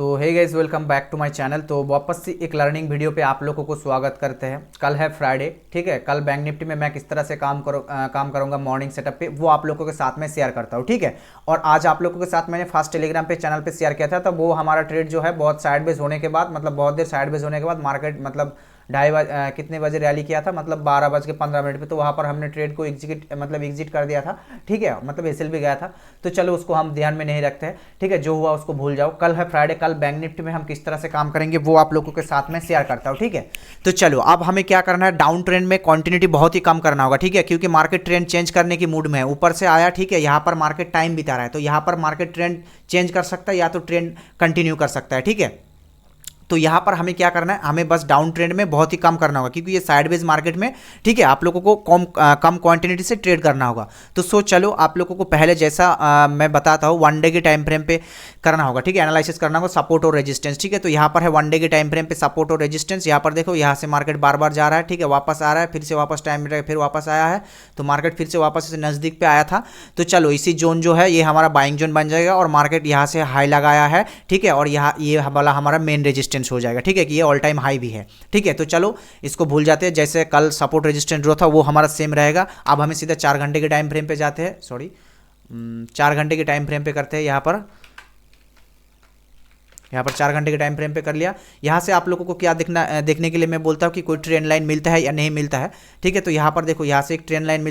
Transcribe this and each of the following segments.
तो hey guys, welcome back to my channel. तो वापस से एक लर्निंग वीडियो पे आप लोगों को स्वागत करते हैं। कल है फ्राइडे, ठीक है। कल बैंक निफ्टी में मैं किस तरह से काम करूंगा मॉर्निंग सेटअप पे, वो आप लोगों के साथ में शेयर करता हूँ, ठीक है। और आज आप लोगों के साथ मैंने फास्ट टेलीग्राम पे चैनल पे शेयर किया था। तो वो हमारा ट्रेड जो है बहुत साइडवेज होने के बाद, मतलब बहुत देर साइडवेज होने के बाद मार्केट मतलब कितने बजे रैली किया था, मतलब 12:15 पे। तो वहाँ पर हमने ट्रेड को एग्जिट कर दिया था, ठीक है। मतलब एसएल भी गया था। तो चलो उसको हम ध्यान में नहीं रखते हैं, ठीक है। जो हुआ उसको भूल जाओ। कल है फ्राइडे, कल बैंक निफ्टी में हम किस तरह से काम करेंगे वो आप लोगों के साथ में शेयर करता हूँ, ठीक है। तो चलो अब हमें क्या करना है, डाउन ट्रेंड में कंटिन्यूटी बहुत ही कम करना होगा, ठीक है। क्योंकि मार्केट ट्रेंड चेंज करने की मूड में है, ऊपर से आया, ठीक है। यहाँ पर मार्केट टाइम बिता रहा है, तो यहाँ पर मार्केट ट्रेंड चेंज कर सकता है या तो ट्रेंड कंटिन्यू कर सकता है, ठीक है। तो यहाँ पर हमें क्या करना है, हमें बस डाउन ट्रेंड में बहुत ही कम करना होगा, क्योंकि ये साइडवेज मार्केट में, ठीक है, आप लोगों को कम क्वांटिटी से ट्रेड करना होगा। तो चलो आप लोगों को पहले जैसा मैं बताता हूँ, वन डे के टाइम फ्रेम पे करना होगा, ठीक है। एनालिसिस करना होगा सपोर्ट और रेजिस्टेंस, ठीक है। तो यहाँ पर है वन डे के टाइम फ्रेम पे सपोर्ट और रेजिस्टेंस। यहाँ पर देखो, यहाँ से मार्केट बार बार जा रहा है, ठीक है, वापस आ रहा है, फिर से वापस टाइम फिर वापस आया है। तो मार्केट फिर से वापस नज़दीक पे आया था। तो चलो इसी जोन जो है ये हमारा बाइंग जोन बन जाएगा, और मार्केट यहाँ से हाई लगाया है, ठीक है। और यहाँ ये वाला हमारा मेन रेजिस्टेंस हो जाएगा, ठीक है, कि ये ऑल टाइम हाई भी है, ठीक है। तो चलो इसको भूल जाते हैं। जैसे कल सपोर्ट रेजिस्टेंस जो था वो हमारा सेम रहेगा। अब हमें सीधा 4 घंटे के टाइम फ्रेम पे जाते हैं, 4 घंटे के टाइम फ्रेम पे करते हैं। यहाँ पर 4 घंटे के टाइम फ्रेम पे कर लिया। यहाँ से आप लोगों को क्या देखने के लिए मैं बोलता हूँ कि कोई ट्रेंड लाइन मिलता है या नहीं मिलता है, ठीक है। तो यहाँ पर देखो, यहाँ से एक ट्रेंड लाइन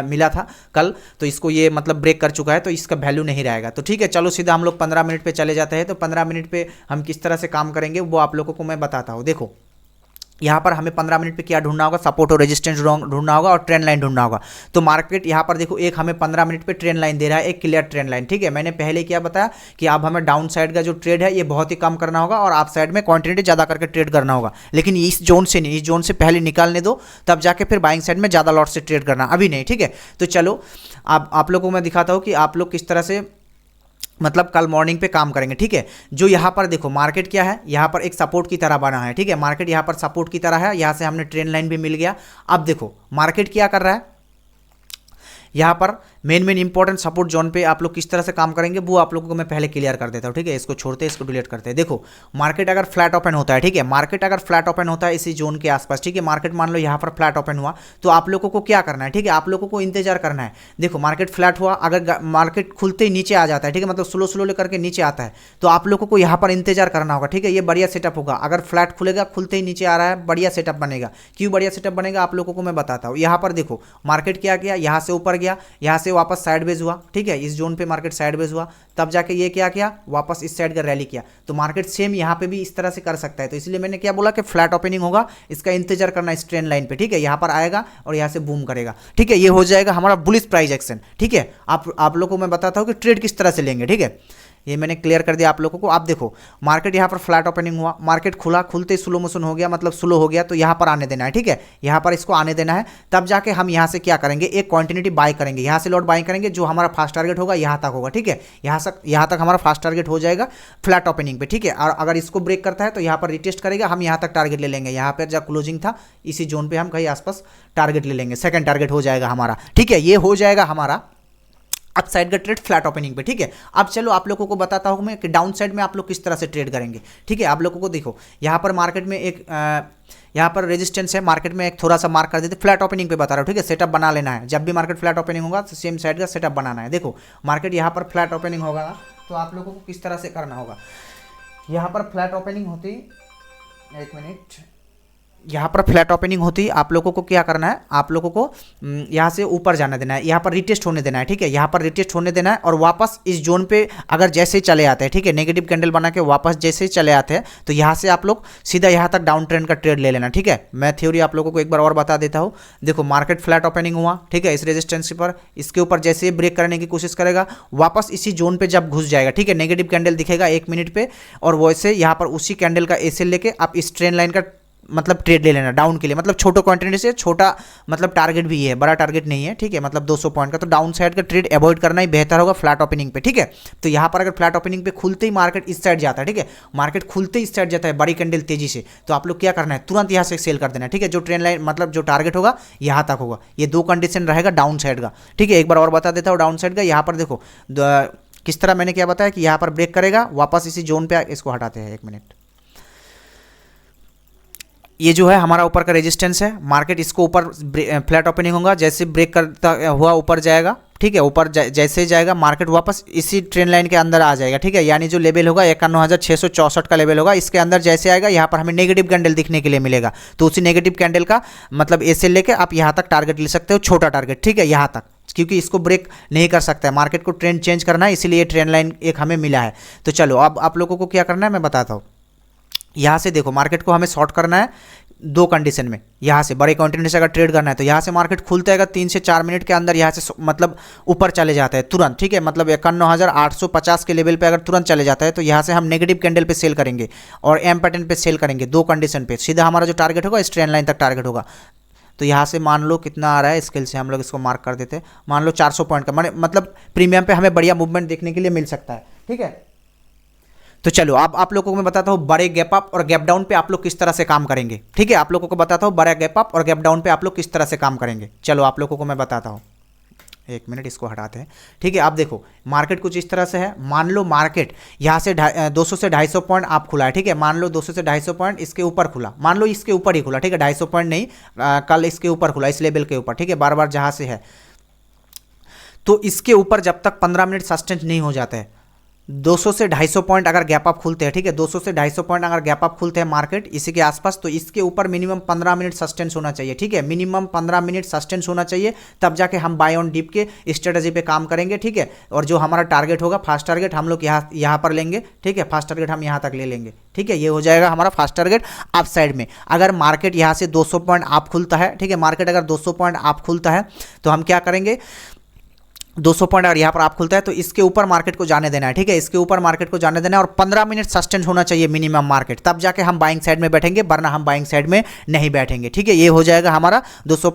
मिला था कल, तो इसको ये मतलब ब्रेक कर चुका है, तो इसका वैल्यू नहीं रहेगा। तो ठीक है, चलो सीधा हम लोग 15 मिनट पे चले जाते हैं। तो 15 मिनट पे हम किस तरह से काम करेंगे वो आप लोगों को मैं बताता हूँ। देखो यहाँ पर हमें 15 मिनट पे क्या ढूंढना होगा, सपोर्ट और रेजिस्टेंस ढूंढना होगा, और ट्रेंड लाइन ढूंढना होगा। तो मार्केट यहाँ पर देखो, एक हमें 15 मिनट पे ट्रेंड लाइन दे रहा है, एक क्लियर ट्रेंड लाइन, ठीक है। मैंने पहले क्या बताया कि अब हमें डाउन साइड का जो ट्रेड है ये बहुत ही कम करना होगा, और आप साइड में क्वांटिटी ज़्यादा करके ट्रेड करना होगा। लेकिन इस जोन से नहीं, इस जोन से पहले निकालने दो, तब जाके फिर बाइंग साइड में ज़्यादा लॉट से ट्रेड करना, अभी नहीं, ठीक है। तो चलो अब आप लोगों को मैं दिखाता हूँ कि आप लोग किस तरह से मतलब कल मॉर्निंग पे काम करेंगे, ठीक है। जो यहाँ पर देखो मार्केट क्या है, यहाँ पर एक सपोर्ट की तरह बना है, ठीक है। मार्केट यहाँ पर सपोर्ट की तरह है, यहाँ से हमने ट्रेंड लाइन भी मिल गया। अब देखो मार्केट क्या कर रहा है, यहाँ पर मेन इंपॉर्टेंट सपोर्ट जोन पे आप लोग किस तरह से काम करेंगे वो आप लोगों को मैं पहले क्लियर कर देता हूँ, ठीक है। इसको छोड़ते हैं, इसको डिलीट करते हैं। देखो मार्केट अगर फ्लैट ओपन होता है, ठीक है, मार्केट अगर फ्लैट ओपन होता है इसी जोन के आसपास, ठीक है, मार्केट मान लो यहाँ पर फ्लैट ओपन हुआ, तो आप लोगों को क्या करना है, ठीक है, आप लोगों को इंतजार करना है। देखो मार्केट फ्लैट हुआ, अगर मार्केट खुलते ही नीचे आ जाता है, ठीक है, मतलब स्लो लेकर के नीचे आता है, तो आप लोगों को यहाँ पर इंतजार करना होगा, ठीक है। ये बढ़िया सेटअप होगा, अगर फ्लैट खुलेगा, खुलते ही नीचे आ रहा है, बढ़िया सेटअप बनेगा। क्यों बढ़िया सेटअप बनेगा आप लोगों को मैं बताता हूँ। यहाँ पर देखो मार्केट क्या किया, यहाँ से ऊपर गया, यहाँ से वापस साइडवेज हुआ, ठीक है। इस जोन पे मार्केट साइडवेज हुआ, तब जाके ये क्या किया, वापस इस साइड का रैली किया। तो मार्केट सेम यहाँ पे भी इस तरह से कर सकता है। तो इसलिए मैंने क्या बोला कि फ्लैट ओपनिंग होगा, इसका इंतजार करना इस ट्रेंड लाइन पे, ठीक है। यहाँ पर आएगा और यहाँ से बूम करेगा, ठीक है। ये हो जाएगा हमारा बुलिश प्राइस एक्शन, ठीक है। आप लोगों को मैं बताता हूँ कि ट्रेड किस तरह से लेंगे, ठीक है। ये मैंने क्लियर कर दिया आप लोगों को। आप देखो मार्केट यहाँ पर फ्लैट ओपनिंग हुआ, मार्केट खुलते ही स्लो मोशन हो गया, मतलब स्लो हो गया, तो यहाँ पर आने देना है, ठीक है। यहाँ पर इसको आने देना है, तब जाके हम यहाँ से क्या करेंगे, एक क्वांटिटी बाय करेंगे, यहाँ से लॉट बाय करेंगे, जो हमारा फास्ट टारगेट होगा यहाँ तक होगा, ठीक है। यहाँ तक हमारा फास्ट टारगेट हो जाएगा फ्लैट ओपनिंग पे, ठीक है। और अगर इसको ब्रेक करता है तो यहाँ पर रिटेस्ट करेगा, हम यहाँ तक टारगेट ले लेंगे। यहाँ पर जब क्लोजिंग था इसी जोन पर हम कहीं आसपास टारगेट ले लेंगे, सेकंड टारगेट हो जाएगा हमारा, ठीक है। ये हो जाएगा हमारा अप साइड का ट्रेड फ्लैट ओपनिंग पे, ठीक है। अब चलो आप लोगों को बताता हूँ मैं कि डाउन साइड में आप लोग किस तरह से ट्रेड करेंगे, ठीक है। आप लोगों को देखो यहाँ पर मार्केट में एक यहाँ पर रेजिस्टेंस है, मार्केट में एक थोड़ा सा मार्क कर देते, फ्लैट ओपनिंग पे बता रहा हूँ, ठीक है। सेटअप बना लेना है, जब भी मार्केट फ्लैट ओपनिंग होगा तो सेम साइड का सेटअप बनाना है। देखो मार्केट यहाँ पर फ्लैट ओपनिंग होगा ना, तो आप लोगों को किस तरह से करना होगा, यहाँ पर फ्लैट ओपनिंग होती, एक मिनट, यहाँ पर फ्लैट ओपनिंग होती, आप लोगों को क्या करना है, आप लोगों को यहाँ से ऊपर जाना देना है, यहाँ पर रिटेस्ट होने देना है, ठीक है। यहाँ पर रिटेस्ट होने देना है, और वापस इस जोन पे अगर जैसे ही चले आते हैं, ठीक है, नेगेटिव कैंडल बना के वापस जैसे ही चले आते हैं, तो यहाँ से आप लोग सीधा यहाँ तक डाउन ट्रेंड का ट्रेड ले लेना, ठीक है। मैं थ्योरी आप लोगों को एक बार और बता देता हूँ। देखो मार्केट फ्लैट ओपनिंग हुआ, ठीक है, इस रेजिस्टेंस पर, इसके ऊपर जैसे ही ब्रेक करने की कोशिश करेगा, वापस इसी जोन पे जब घुस जाएगा, ठीक है, नेगेटिव कैंडल दिखेगा 1 मिनट पे, और वैसे यहाँ पर उसी कैंडल का एसएल लेके आप इस ट्रेंड लाइन का मतलब ट्रेड ले लेना डाउन के लिए, मतलब छोटो क्वांटिटी से, छोटा मतलब टारगेट भी है, बड़ा टारगेट नहीं है, ठीक है, मतलब 200 पॉइंट का। तो डाउन साइड का ट्रेड अवॉइड करना ही बेहतर होगा फ्लैट ओपनिंग पे, ठीक है। तो यहाँ पर अगर फ्लैट ओपनिंग पे खुलते ही मार्केट इस साइड जाता है, ठीक है, मार्केट खुलते ही इस साइड जाता है बड़ी कैंडल तेजी से, तो आप लोग क्या करना है, तुरंत यहाँ से सेल कर देना है, ठीक है। जो ट्रेंड लाइन मतलब जो टारगेट होगा यहाँ तक होगा, ये 2 कंडीशन रहेगा डाउन साइड का, ठीक है। एक बार और बता देता हूँ डाउन साइड का। यहाँ पर देखो किस तरह मैंने क्या बताया कि यहाँ पर ब्रेक करेगा, वापस इसी जोन पे इसको हटाते हैं। 1 मिनट। ये जो है हमारा ऊपर का रेजिस्टेंस है, मार्केट इसको ऊपर फ्लैट ओपनिंग होगा, जैसे ब्रेक करता हुआ ऊपर जाएगा, ठीक है, ऊपर जैसे जाएगा मार्केट वापस इसी ट्रेंड लाइन के अंदर आ जाएगा, ठीक है, यानी जो लेवल होगा 51,664 का लेवल होगा, इसके अंदर जैसे आएगा यहाँ पर हमें नेगेटिव कैंडल दिखने के लिए मिलेगा, तो उसी नेगेटिव कैंडल का मतलब ऐसे लेके आप यहाँ तक टारगेट ले सकते हो, छोटा टारगेट, ठीक है, यहाँ तक, क्योंकि इसको ब्रेक नहीं कर सकता है, मार्केट को ट्रेंड चेंज करना है, इसीलिए ट्रेंड लाइन एक हमें मिला है। तो चलो अब आप लोगों को क्या करना है मैं बताता हूँ। यहाँ से देखो मार्केट को हमें शॉर्ट करना है 2 कंडीशन में। यहाँ से बड़े क्वांटिटी से अगर ट्रेड करना है तो यहाँ से मार्केट खुलता है 3 से 4 मिनट के अंदर, यहाँ से मतलब ऊपर चले जाता है तुरंत, ठीक है, मतलब 51,850 के लेवल पे अगर तुरंत चले जाता है तो यहाँ से हम नेगेटिव कैंडल पे सेल करेंगे और एम पैटर्न पे सेल करेंगे, 2 कंडीशन पे। सीधा हमारा जो टारगेट होगा इस ट्रेंड लाइन तक टारगेट होगा। तो यहाँ से मान लो कितना आ रहा है, स्केल से हम लोग इसको मार्क कर देते हैं, मान लो 400 पॉइंट का, मतलब प्रीमियम पे हमें बढ़िया मूवमेंट देखने के लिए मिल सकता है, ठीक है। तो चलो अब आप लोगों को मैं बताता हूँ बड़े गैप अप और गैप डाउन पे आप लोग किस तरह से काम करेंगे, ठीक है, आप लोगों को बताता हूँ बड़ा गैप अप और गैप डाउन पे आप लोग किस तरह से काम करेंगे। चलो आप लोगों को मैं बताता हूँ, 1 मिनट इसको हटाते हैं, ठीक है। आप देखो मार्केट कुछ इस तरह से है, मान लो मार्केट यहाँ से 200 से 250 पॉइंट आप खुला है, ठीक है, मान लो 200 से 250 पॉइंट इसके ऊपर खुला, मान लो इसके ऊपर ही खुला, ठीक है, 250 पॉइंट नहीं, कल इसके ऊपर खुला, इस लेवल के ऊपर, ठीक है, बार बार जहाँ से है, तो इसके ऊपर जब तक 15 मिनट सस्टेन नहीं हो जाता है, 200 से 250 पॉइंट अगर गैप अप खुलते हैं, ठीक है, 200 से 250 पॉइंट अगर गैप अप खुलते हैं मार्केट इसी के आसपास, तो इसके ऊपर मिनिमम 15 मिनट सस्टेंस होना चाहिए, ठीक है, मिनिमम 15 मिनट सस्टेंस होना चाहिए, तब जाके हम बाय ऑन डिप के स्ट्रेटजी पे काम करेंगे, ठीक है। और जो हमारा टारगेट होगा फास्ट टारगेट हम लोग यहाँ पर लेंगे, ठीक है, फास्ट टारगेट हम यहाँ तक ले लेंगे, ठीक है, ये हो जाएगा हमारा फास्ट टारगेट अप साइड में। अगर मार्केट यहाँ से 200 पॉइंट आप खुलता है, ठीक है, मार्केट अगर 200 पॉइंट आप खुलता है तो हम क्या करेंगे, 200 पॉइंट अगर यहाँ पर आप खुलता है तो इसके ऊपर मार्केट को जाने देना है, ठीक है, इसके ऊपर मार्केट को जाने देना है और 15 मिनट सस्टेन होना चाहिए मिनिमम मार्केट, तब जाके हम बाइंग साइड में बैठेंगे, वरना हम बाइंग साइड में नहीं बैठेंगे, ठीक है। ये हो जाएगा हमारा 200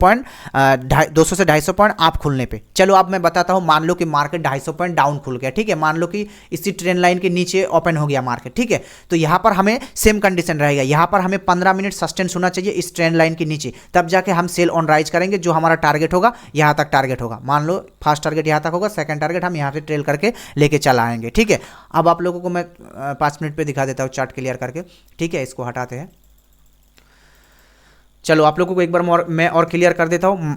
से 250 पॉइंट आप खुलने पे। चलो अब मैं बताता हूँ, मान लो कि मार्केट 250 पॉइंट डाउन खुल गया, ठीक है, मान लो कि इसी ट्रेंड लाइन के नीचे ओपन हो गया मार्केट, ठीक है, तो यहाँ पर हमें सेम कंडीशन रहेगा, यहाँ पर हमें 15 मिनट सस्टेन होना चाहिए इस ट्रेंड लाइन के नीचे, तब जाके हम सेल ऑन राइज करेंगे, जो हमारा टारगेट होगा यहाँ तक टारगेट होगा, मान लो फर्स्ट टारगेट यहाँ तक होगा, सेकंड टारगेट हम यहाँ से ट्रेल करके लेके चला आएंगे, ठीक है। अब आप लोगों को मैं 5 मिनट पे दिखा देता हूँ चार्ट क्लियर करके, ठीक है, इसको हटाते हैं। चलो आप लोगों को एक बार मैं और क्लियर कर देता हूँ।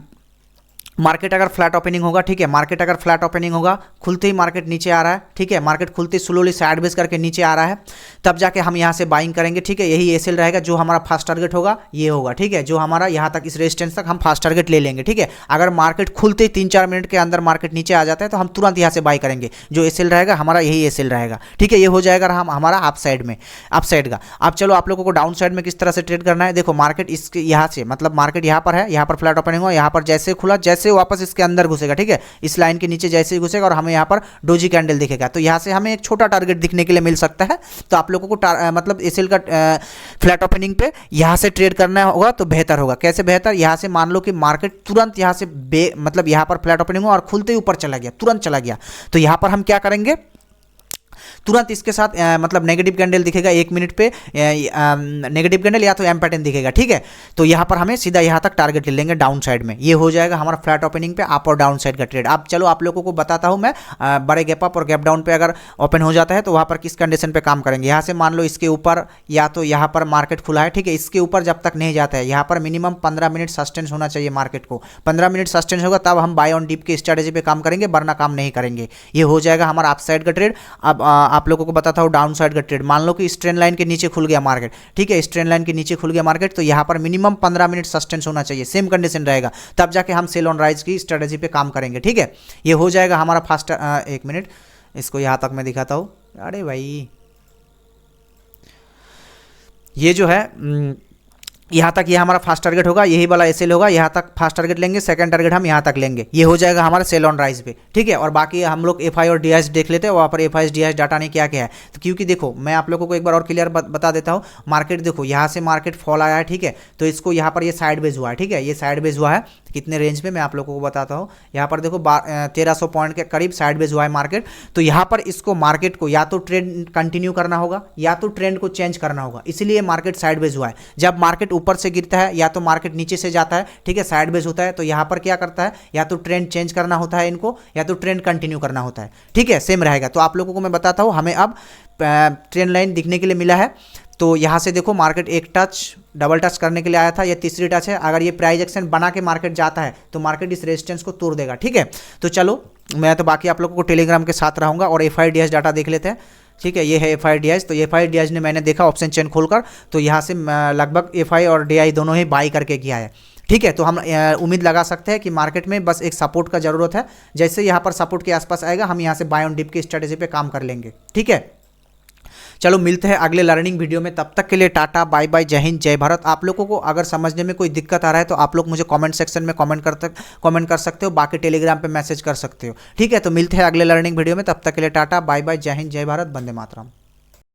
मार्केट अगर फ्लैट ओपनिंग होगा, ठीक है, मार्केट अगर फ्लैट ओपनिंग होगा, खुलते ही मार्केट नीचे आ रहा है, ठीक है, मार्केट खुलते ही स्लोली साइड बेस करके नीचे आ रहा है, तब जाके हम यहाँ से बाइंग करेंगे, ठीक है, यही एसएल रहेगा, जो हमारा फास्ट टारगेट होगा ये होगा, ठीक है, जो हमारा यहाँ तक इस रेजिस्टेंस तक हम फास्ट टारगेट ले लेंगे, ठीक है। अगर मार्केट खुलते ही 3-4 मिनट के अंदर मार्केट नीचे आ जाता है तो हम तुरंत यहाँ से बाई करेंगे, जो एसएल रहेगा हमारा यही एसएल रहेगा, ठीक है, ये हो जाएगा हम हमारा अप साइड में, अप साइड का। अब चलो आप लोगों को डाउन साइड में किस तरह से ट्रेड करना है। देखो मार्केट इसके यहाँ से मतलब मार्केट यहाँ पर है, यहाँ पर फ्लैट ओपनिंग हुआ, यहाँ पर जैसे खुला, जैसे वापस इसके अंदर घुसेगा, ठीक है, इस लाइन के नीचे जैसे ही घुसेगा और हमें यहाँ पर डोजी कैंडल दिखेगा, तो यहाँ से हमें एक छोटा टारगेट दिखने के लिए मिल सकता है। तो आप लोगों को मतलब एसएल का फ्लैट ओपनिंग पे यहाँ से ट्रेड करना होगा तो बेहतर होगा। कैसे बेहतर, यहाँ से मान लो कि मार्केट तुरंत यहाँ से मतलब यहाँ पर फ्लैट ओपनिंग हुआ और खुलते ही ऊपर चला गया, तुरंत चला गया, तो यहाँ पर हम क्या करेंगे, तुरंत इसके साथ मतलब नेगेटिव कैंडल दिखेगा 1 मिनट पे, नेगेटिव कैंडल या तो एम पैटर्न दिखेगा, ठीक है, तो यहाँ पर हमें सीधा यहाँ तक टारगेट ले लेंगे डाउन साइड में। ये हो जाएगा हमारा फ्लैट ओपनिंग पे अप और डाउन साइड का ट्रेड। अब चलो आप लोगों को बताता हूँ मैं बड़े गैप अप और गैप डाउन पे अगर ओपन हो जाता है तो वहाँ पर किस कंडीशन पे काम करेंगे। यहाँ से मान लो इसके ऊपर या तो यहाँ पर मार्केट खुला है, ठीक है, इसके ऊपर जब तक नहीं जाता है यहाँ पर मिनिमम 15 मिनट सस्टेंस होना चाहिए मार्केट को, 15 मिनट सस्टेंस होगा तब हम बाय ऑन डिप की स्ट्रेटेजी पे काम करेंगे, वरना काम नहीं करेंगे। ये हो जाएगा हमारा अप साइड का ट्रेड। अब आप लोगों को बताता हूँ डाउन साइड का ट्रेड। मान लो कि इस ट्रेंड लाइन के नीचे खुल गया मार्केट, ठीक है, इस ट्रेंड लाइन के नीचे खुल गया मार्केट, तो यहाँ पर मिनिमम 15 मिनट सस्टेंस होना चाहिए, सेम कंडीशन रहेगा, तब जाके हम सेल ऑन राइज की स्ट्रेटेजी पे काम करेंगे, ठीक है। ये हो जाएगा हमारा फास्ट। 1 मिनट इसको यहाँ तक मैं दिखाता हूँ। अरे भाई ये जो है यहाँ तक ये हमारा फास्ट टारगेट होगा, यही वाला एसएल होगा, यहाँ तक फास्ट टारगेट लेंगे, सेकंड टारगेट हम यहाँ तक लेंगे, ये हो जाएगा हमारा सेल ऑन राइज पे, ठीक है। और बाकी हम लोग एफआई और डीआईएस देख लेते हैं, वहाँ पर एफआई डीआईएस डाटा नहीं क्या क्या है, तो क्योंकि देखो मैं आप लोगों को एक बार और क्लियर बता देता हूँ। मार्केट देखो यहाँ से मार्केट फॉल आया है, ठीक है, तो इसको यहाँ पर ये साइड बेज हुआ है, ठीक है, ये साइड बेज हुआ है, कितने रेंज में मैं आप लोगों को बताता हूँ। यहाँ पर देखो 1300 पॉइंट के करीब साइडवेज हुआ है मार्केट। तो यहाँ पर इसको मार्केट को या तो ट्रेंड कंटिन्यू करना होगा या तो ट्रेंड को चेंज करना होगा, इसीलिए मार्केट साइडवेज हुआ है। जब मार्केट ऊपर से गिरता है या तो मार्केट नीचे से जाता है, ठीक है, साइडवेज होता है, तो यहाँ पर क्या करता है, या तो ट्रेंड चेंज करना होता है इनको या तो ट्रेंड कंटिन्यू करना होता है, ठीक है, सेम रहेगा। तो आप लोगों को मैं बताता हूँ, हमें अब ट्रेंड लाइन दिखने के लिए मिला है। तो यहाँ से देखो मार्केट एक टच डबल टच करने के लिए आया था, ये तीसरी टच है। अगर ये प्राइस एक्शन बना के मार्केट जाता है तो मार्केट इस रेजिस्टेंस को तोड़ देगा, ठीक है। तो चलो मैं तो बाकी आप लोगों को टेलीग्राम के साथ रहूँगा और FIDS डाटा देख लेते हैं, ठीक है। ये है FIDS। तो FIDS ने मैंने देखा ऑप्शन चेन खोलकर, तो यहाँ से लगभग FI और DI दोनों ही बाई करके किया है, ठीक है। तो हम उम्मीद लगा सकते हैं कि मार्केट में बस एक सपोर्ट का ज़रूरत है। जैसे यहाँ पर सपोर्ट के आसपास आएगा, हम यहाँ से बाय ऑन डिप की स्ट्रेटेजी पे काम कर लेंगे, ठीक है। चलो मिलते हैं अगले लर्निंग वीडियो में, तब तक के लिए टाटा बाय बाय, जय हिंद जय भारत। आप लोगों को अगर समझने में कोई दिक्कत आ रहा है तो आप लोग मुझे कमेंट सेक्शन में कमेंट कर सकते हो, बाकी टेलीग्राम पे मैसेज कर सकते हो, ठीक है। तो मिलते हैं अगले लर्निंग वीडियो में, तब तक के लिए टाटा बाय बाय, जय हिंद जय भारत, वंदे मातरम।